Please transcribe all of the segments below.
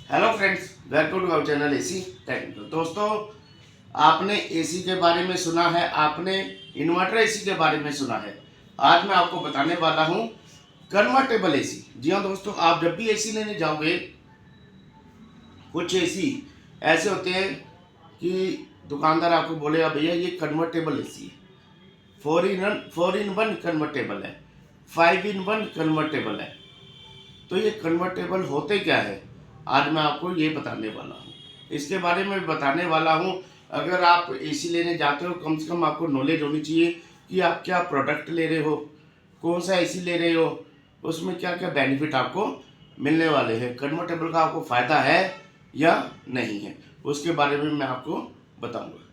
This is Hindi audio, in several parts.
Hello friends, welcome to our channel AC technical. दोस्तों, आपने एसी के बारे में सुना है, आपने इन्वर्टर एसी के बारे में सुना है। आज मैं आपको बताने वाला हूं कन्वर्टेबल एसी। जी हाँ दोस्तों, आप जब भी एसी लेने जाओगे, कुछ एसी ऐसे होते हैं कि दुकानदार आपको बोलेगा भैया ये कन्वर्टेबल एसी है, 4 in 1 कन्वर्टेबल है, 5 in 1 कन्वर्टेबल है। तो ये कन्वर्टेबल होते क्या है, आज मैं आपको ये बताने वाला हूँ। इसके बारे में बताने वाला हूँ। अगर आप एसी लेने जाते हो, कम से कम आपको नॉलेज होनी चाहिए कि आप क्या प्रोडक्ट ले रहे हो, कौन सा एसी ले रहे हो, उसमें क्या क्या बेनिफिट आपको मिलने वाले हैं, कन्वर्टेबल का आपको फ़ायदा है या नहीं है, उसके बारे में मैं आपको बताऊंगा।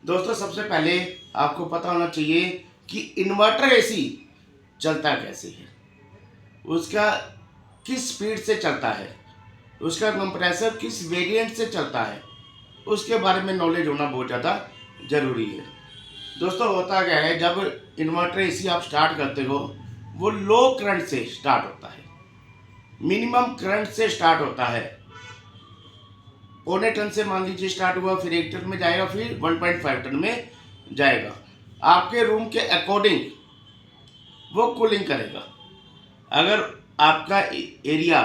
दोस्तों, सबसे पहले आपको पता होना चाहिए कि इन्वर्टर एसी चलता कैसे है, उसका किस स्पीड से चलता है, उसका कंप्रेसर किस वेरिएंट से चलता है, उसके बारे में नॉलेज होना बहुत ज़्यादा ज़रूरी है। दोस्तों, होता क्या है, जब इन्वर्टर एसी आप स्टार्ट करते हो, वो लो करंट से स्टार्ट होता है, मिनिमम करंट से स्टार्ट होता है। 0.25 टन से मान लीजिए स्टार्ट हुआ, फिर 1 टन में जाएगा, फिर 1.5 टन में जाएगा। आपके रूम के अकॉर्डिंग वो कूलिंग करेगा। अगर आपका एरिया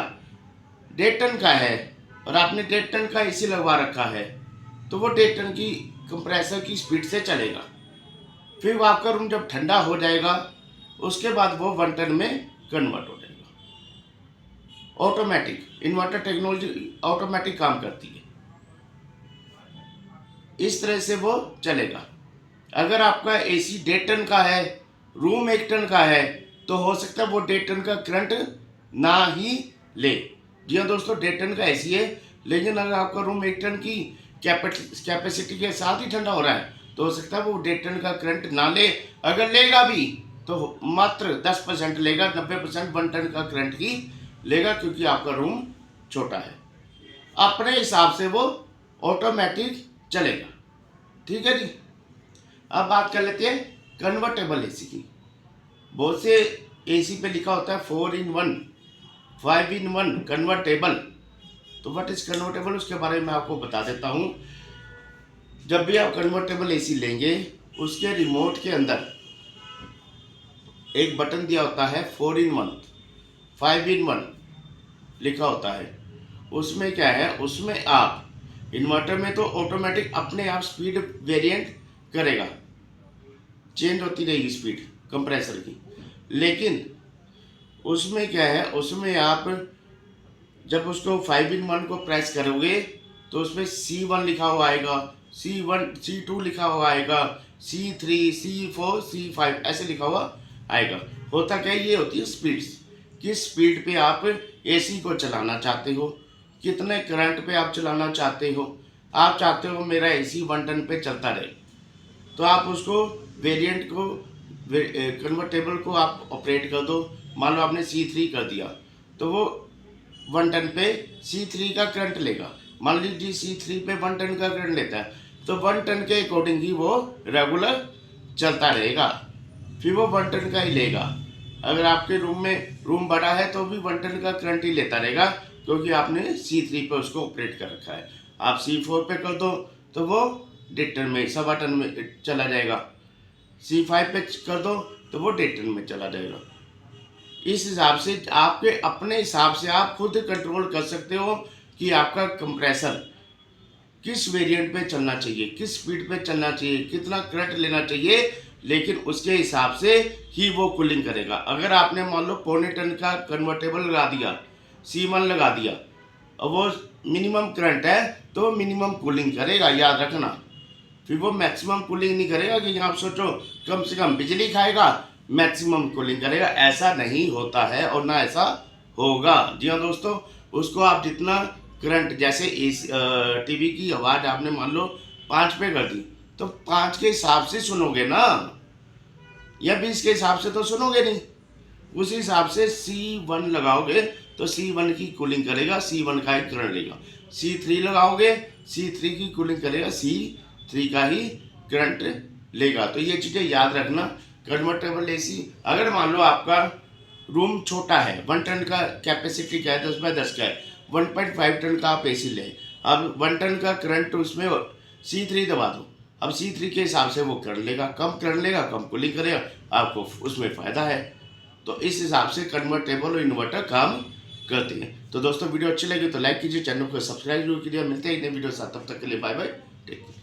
1.5 टन का है और आपने 1.5 टन का एसी लगवा रखा है, तो वो 1.5 टन की कंप्रेसर की स्पीड से चलेगा। फिर वो आपका रूम जब ठंडा हो जाएगा, उसके बाद वो 1 टन में कन्वर्ट हो जाएगा। ऑटोमेटिक इन्वर्टर टेक्नोलॉजी ऑटोमेटिक काम करती है, इस तरह से वो चलेगा। अगर आपका एसी 1.5 टन का है, रूम 1 टन का है, तो हो सकता है वो 1.5 टन का करंट ना ही ले। जी हाँ दोस्तों, 1.5 टन का एसी है, लेकिन अगर आपका रूम 1 टन की कैपेसिटी के साथ ही ठंडा हो रहा है, तो हो सकता है वो 1.5 टन का करंट ना ले। अगर लेगा भी तो मात्र 10% लेगा, 90% 1 टन का करंट ही लेगा, क्योंकि आपका रूम छोटा है। अपने हिसाब से वो ऑटोमेटिक चलेगा। ठीक है जी। अब बात कर लेते हैं कन्वर्टेबल एसी की। बहुत से एसी पे लिखा होता है 4 in 1 5 in 1 कन्वर्टेबल। तो व्हाट इज कन्वर्टेबल, उसके बारे में आपको बता देता हूँ। जब भी आप कन्वर्टेबल एसी लेंगे, उसके रिमोट के अंदर एक बटन दिया होता है, 4 in 1 5 in 1 लिखा होता है। उसमें क्या है, उसमें आप इन्वर्टर में तो ऑटोमेटिक अपने आप स्पीड वेरिएंट करेगा, चेंज होती रहेगी स्पीड कंप्रेसर की। लेकिन उसमें क्या है, उसमें आप जब उसको 5 in 1 को प्रेस करोगे, तो उसमें C1 लिखा हुआ आएगा, C1 C2 लिखा हुआ आएगा, C3 C4 C5 ऐसे लिखा हुआ आएगा। होता क्या है, ये होती है स्पीड्स, किस स्पीड पे आप एसी को चलाना चाहते हो, कितने करंट पे आप चलाना चाहते हो। आप चाहते हो मेरा एसी 1 टन पे चलता रहे, तो आप उसको वेरिएंट को कन्वर्टेबल को आप ऑपरेट कर दो। मान लो आपने C3 कर दिया, तो वो 1 टन पे C3 का करंट लेगा। मान लीजिए C3 पे 1 टन का करंट लेता है, तो 1 टन के अकॉर्डिंग ही वो रेगुलर चलता रहेगा, फिर वो 1 टन का ही लेगा। अगर आपके रूम में रूम बड़ा है, तो भी 1 टन का करंट ही लेता रहेगा, क्योंकि आपने C3 पे उसको ऑपरेट कर रखा है। आप C4 पे कर दो, तो वो 1.5 टन में 1.25 टन में चला जाएगा। C5 पे कर दो, तो वो 1.5 टन में चला जाएगा। इस हिसाब से आपके अपने हिसाब से आप खुद कंट्रोल कर सकते हो कि आपका कंप्रेसर किस वेरिएंट पे चलना चाहिए, किस स्पीड पे चलना चाहिए, कितना करंट लेना चाहिए। लेकिन उसके हिसाब से ही वो कूलिंग करेगा। अगर आपने मान लो 0.25 टन का कन्वर्टेबल लगा दिया, C1 लगा दिया, और वो मिनिमम करंट है, तो मिनिमम कूलिंग करेगा, याद रखना। फिर वो मैक्सिमम कूलिंग नहीं करेगा कि आप सोचो कम से कम बिजली खाएगा, मैक्सिमम कूलिंग करेगा। ऐसा नहीं होता है और ना ऐसा होगा। जी हाँ दोस्तों, उसको आप जितना करंट, जैसे टीवी की आवाज़ आपने मान लो 5 पे कर दी, तो 5 के हिसाब से सुनोगे ना, या 20 के हिसाब से तो सुनोगे नहीं। उसी हिसाब से C1 लगाओगे, तो C1 की कूलिंग करेगा, C1 का ही करंट लेगा। C3 लगाओगे, C3 की कूलिंग करेगा, C3 का ही करंट लेगा। तो ये चीज़ें याद रखना। कन्वर्टेबल एसी, अगर मान लो आपका रूम छोटा है, 1 टन का कैपेसिटी का है, 10 बाय 10 का है, 1.5 टन का आप AC लें, अब 1 टन का करंट उसमें C3 दबा दो, अब C3 के हिसाब से वो करंट लेगा, कम कूलिंग करेगा, आपको उसमें फ़ायदा है। तो इस हिसाब से कन्वर्टेबल इन्वर्टर काम करती है। तो दोस्तों वीडियो अच्छी लगी तो लाइक कीजिए, चैनल को सब्सक्राइब जरूर कीजिए। मिलते हैं एक नई वीडियो के साथ, तब तक के लिए बाय बाय, टेक केयर।